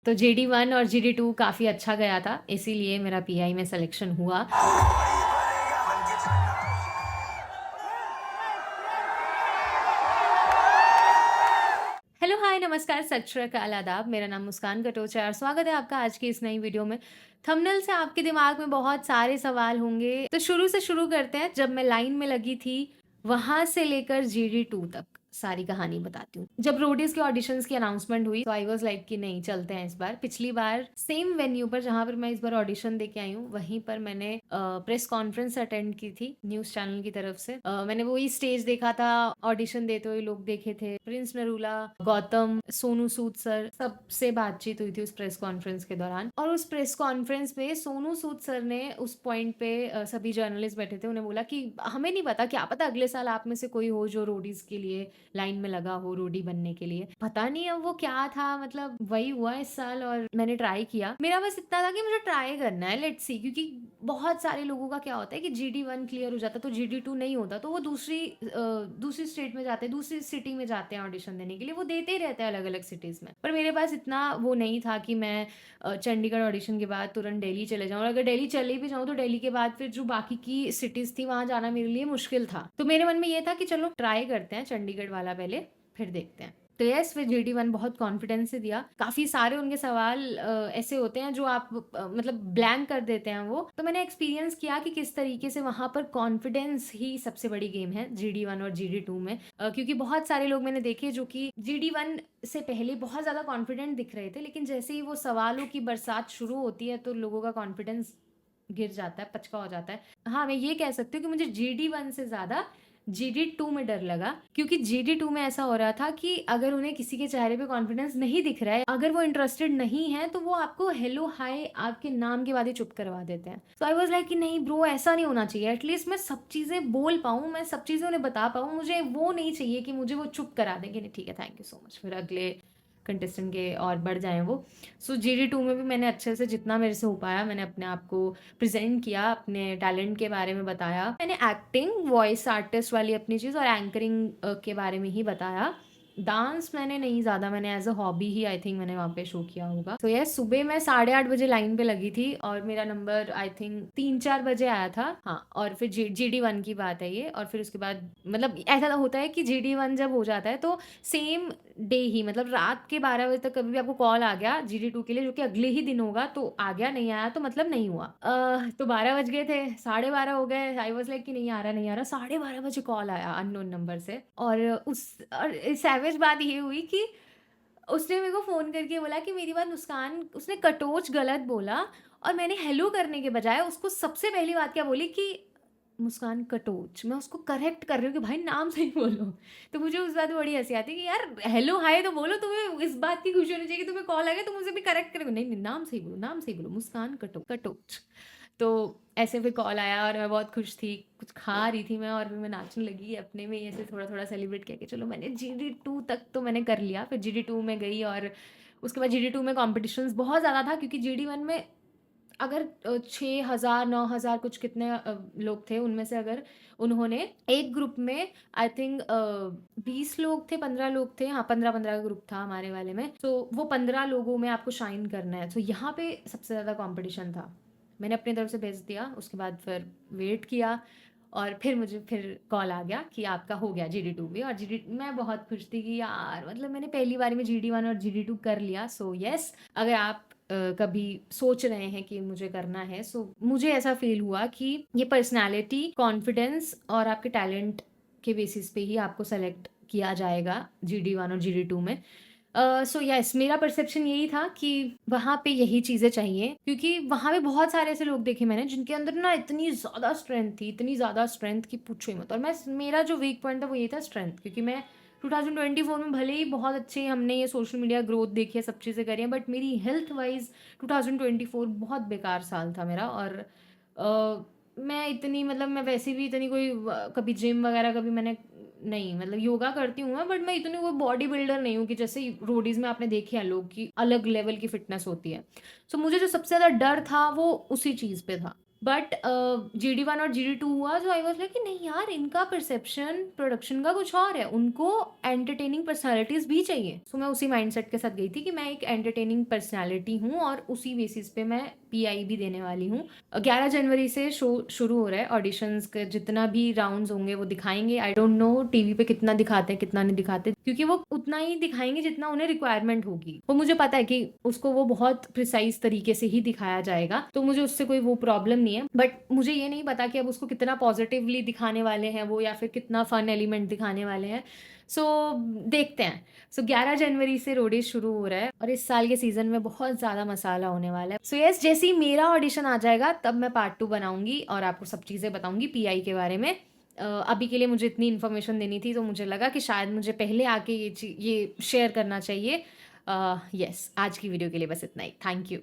तो GD1 और GD2 काफ़ी अच्छा गया था, इसीलिए मेरा पीआई में सिलेक्शन हुआ। हेलो, हाय, नमस्कार, सत श्री अकाल, आदाब। मेरा नाम मुस्कान कटोच है और स्वागत है आपका आज की इस नई वीडियो में। थंबनेल से आपके दिमाग में बहुत सारे सवाल होंगे, तो शुरू से शुरू करते हैं। जब मैं लाइन में लगी थी, वहाँ से लेकर GD2 तक सारी कहानी बताती हूँ। जब रोडीज़ के ऑडिशंस की अनाउंसमेंट हुई, तो आई वाज़ लाइक कि नहीं, चलते हैं इस बार। पिछली बार सेम वेन्यू पर जहाँ पर मैं इस बार ऑडिशन देके आई हूँ, वहीं पर मैंने प्रेस कॉन्फ्रेंस अटेंड की थी न्यूज़ चैनल की तरफ से। मैंने वही स्टेज देखा था, ऑडिशन देते हुए लोग देखे थे, प्रिंस नरूला, गौतम, सोनू सूद सर, सबसे बातचीत हुई थी उस प्रेस कॉन्फ्रेंस के दौरान। और उस प्रेस कॉन्फ्रेंस में सोनू सूद सर ने उस पॉइंट पे सभी जर्नलिस्ट बैठे थे, उन्हें बोला कि हमें नहीं पता, क्या पता अगले साल आप में से कोई हो जो रोडीज के लिए लाइन में लगा हो, रोडी बनने के लिए। पता नहीं अब वो क्या था, मतलब वही हुआ इस साल और मैंने ट्राई किया। मेरा बस इतना था कि मुझे ट्राई करना है, लेट्स सी। क्योंकि बहुत सारे लोगों का क्या होता है कि GD1 क्लियर हो जाता तो GD2 नहीं होता, तो वो दूसरी स्टेट में जाते हैं, दूसरी सिटी में जाते हैं ऑडिशन देने के लिए। वो देते ही रहते हैं अलग अलग सिटीज़ में। पर मेरे पास इतना वो नहीं था कि मैं चंडीगढ़ ऑडिशन के बाद तुरंत दिल्ली चले जाऊँ, और अगर दिल्ली चले भी जाऊँ तो दिल्ली के बाद फिर जो बाकी की सिटीज़ थी वहाँ जाना मेरे लिए मुश्किल था। तो मेरे मन में ये था कि चलो ट्राई करते हैं चंडीगढ़ वाला पहले, फिर देखते हैं। तो यस, फिर GD1 बहुत कॉन्फिडेंस से दिया। काफ़ी सारे उनके सवाल ऐसे होते हैं जो आप मतलब ब्लैंक कर देते हैं वो। तो मैंने एक्सपीरियंस किया कि किस तरीके से वहाँ पर कॉन्फिडेंस ही सबसे बड़ी गेम है GD1 और GD2 में। क्योंकि बहुत सारे लोग मैंने देखे जो कि GD1 से पहले बहुत ज़्यादा कॉन्फिडेंट दिख रहे थे, लेकिन जैसे ही वो सवालों की बरसात शुरू होती है तो लोगों का कॉन्फिडेंस गिर जाता है, पचका हो जाता है। हाँ, मैं ये कह सकती हूँ कि मुझे GD1 से ज़्यादा GD2 में डर लगा, क्योंकि GD2 में ऐसा हो रहा था कि अगर उन्हें किसी के चेहरे पे कॉन्फिडेंस नहीं दिख रहा है, अगर वो इंटरेस्टेड नहीं है, तो वो आपको हेलो हाय आपके नाम के बाद ही चुप करवा देते हैं। सो आई वाज लाइक कि नहीं ब्रो, ऐसा नहीं होना चाहिए। एटलीस्ट मैं सब चीज़ें बोल पाऊँ, मैं सब चीज़ें उन्हें बता पाऊँ। मुझे वो नहीं चाहिए कि मुझे वो चुप करा दें कि नहीं ठीक है, थैंक यू सो मच, फिर अगले कंटेस्टेंट के और बढ़ जाएँ वो। सो GD2 में भी मैंने अच्छे से जितना मेरे से हो पाया, मैंने अपने आप को प्रेज़ेंट किया, अपने टैलेंट के बारे में बताया। मैंने एक्टिंग, वॉइस आर्टिस्ट वाली अपनी चीज़ और एंकरिंग के बारे में ही बताया। डांस मैंने नहीं ज़्यादा, मैंने as a hobby he I think मैंने वहाँ पे शो किया होगा। तो यस, सुबह मैं 8:30 बजे लाइन पे लगी थी और मेरा नंबर आई थिंक 3-4 बजे आया था। हाँ, और फिर GD1 की बात है ये। और फिर उसके बाद मतलब ऐसा होता है कि GD1 जब हो जाता है तो सेम डे ही, मतलब रात के 12 बजे तक कभी भी आपको कॉल आ गया GD2 के लिए, जो कि अगले ही दिन होगा, तो आ गया, नहीं आया तो मतलब नहीं हुआ। तो 12 बज गए थे, 12:30 हो गए। आई वाज़ लाइक कि नहीं आ रहा, नहीं आ रहा। 12:30 बजे कॉल आया अननोन नंबर से, और सैवेज बात ये हुई कि उसने मेरे को फ़ोन करके बोला कि मेरी बात मुस्कान, उसने कटोच गलत बोला, और मैंने हेलो करने के बजाय उसको सबसे पहली बात क्या बोली कि मुस्कान कटोच। मैं उसको करेक्ट कर रही हूँ कि भाई नाम सही बोलो। तो मुझे उस बात में बड़ी हँसी आती है कि यार हेलो हाय तो बोलो, तुम्हें इस बात की खुशी होनी चाहिए कि तुम्हें कॉल आ गया, तुम मुझे भी करेक्ट करोगे। नहीं, नहीं, नाम सही बोलो, नाम सही बोलो, मुस्कान कटोच। तो ऐसे फिर कॉल आया और मैं बहुत खुश थी, कुछ खा रही थी मैं और फिर मैं नाचने लगी अपने में ही, ऐसे थोड़ा-थोड़ा सेलिब्रेट किया कि चलो मैंने GD2 तक तो मैंने कर लिया। फिर GD2 में गई और उसके बाद GD2 में कॉम्पिटिशन्स बहुत ज़्यादा था, क्योंकि GD1 में अगर 6,000 9,000 कुछ कितने लोग थे, उनमें से अगर उन्होंने एक ग्रुप में आई थिंक 20 लोग थे, 15 लोग थे, हाँ 15-15 का ग्रुप था हमारे वाले में। तो वो 15 लोगों में आपको शाइन करना है, तो यहाँ पे सबसे ज़्यादा कंपटीशन था। मैंने अपनी तरफ से भेज दिया, उसके बाद फिर वेट किया और फिर मुझे फिर कॉल आ गया कि आपका हो गया GD2 भी। और GD मैं बहुत खुश थी कि यार मतलब मैंने पहली बारी में GD1 और GD2 कर लिया। सो यस, अगर आप कभी सोच रहे हैं कि मुझे करना है, सो मुझे ऐसा फील हुआ कि ये पर्सनैलिटी, कॉन्फिडेंस और आपके टैलेंट के बेसिस पे ही आपको सेलेक्ट किया जाएगा GD1 और GD2 में। सो यस, मेरा परसेप्शन यही था कि वहाँ पे यही चीज़ें चाहिए, क्योंकि वहाँ पे बहुत सारे ऐसे लोग देखे मैंने जिनके अंदर ना इतनी ज़्यादा स्ट्रेंथ थी, इतनी ज़्यादा स्ट्रेंथ कि पूछो ही मत। और मेरा जो वीक पॉइंट था वो ये था स्ट्रेंथ, क्योंकि मैं 2024 में भले ही बहुत अच्छे हमने ये सोशल मीडिया ग्रोथ देखी है, सब चीज़ें करी हैं, बट मेरी हेल्थ वाइज़ 2024 बहुत बेकार साल था मेरा। और मैं इतनी मतलब मैं वैसे भी इतनी कोई कभी जिम वगैरह कभी मैंने नहीं, मतलब योगा करती हूँ मैं, बट मैं इतनी कोई बॉडी बिल्डर नहीं हूँ कि जैसे रोडीज में आपने देखे हैं लोग की अलग लेवल की फिटनेस होती है। सो मुझे जो सबसे ज़्यादा डर था वो उसी चीज़ पे था बट GD1 और GD2 हुआ, तो आई वाज़ लाइक कि नहीं यार, इनका परसेप्शन प्रोडक्शन का कुछ और है, उनको एंटरटेनिंग पर्सनैलिटीज़ भी चाहिए। सो मैं उसी माइंडसेट के साथ गई थी कि मैं एक एंटरटेनिंग पर्सनैलिटी हूँ और उसी बेसिस पे मैं PI भी देने वाली हूँ। 11 जनवरी से शो शुरू हो रहा है, ऑडिशंस के जितना भी राउंड्स होंगे वो दिखाएँगे। आई डोंट नो टीवी पे कितना दिखाते हैं, कितना नहीं दिखाते, क्योंकि वो उतना ही दिखाएँगे जितना उन्हें रिक्वायरमेंट होगी। वो मुझे पता है कि उसको वो बहुत प्रिसाइज़ तरीके से ही दिखाया जाएगा, तो मुझे उससे कोई वो प्रॉब्लम नहीं है। बट मुझे ये नहीं पता कि अब उसको कितना पॉज़िटिवली दिखाने वाले हैं वो, या फिर कितना फ़न एलिमेंट दिखाने वाले हैं। सो देखते हैं। सो 11 जनवरी से रोडीज़ शुरू हो रहा है और इस साल के सीज़न में बहुत ज़्यादा मसाला होने वाला है। सो यस, जैसे ही मेरा ऑडिशन आ जाएगा तब मैं पार्ट 2 बनाऊँगी और आपको सब चीज़ें बताऊँगी PI के बारे में। अभी के लिए मुझे इतनी इन्फॉर्मेशन देनी थी, तो मुझे लगा कि शायद मुझे पहले आके ये शेयर करना चाहिए। यस, आज की वीडियो के लिए बस इतना ही। Thank you.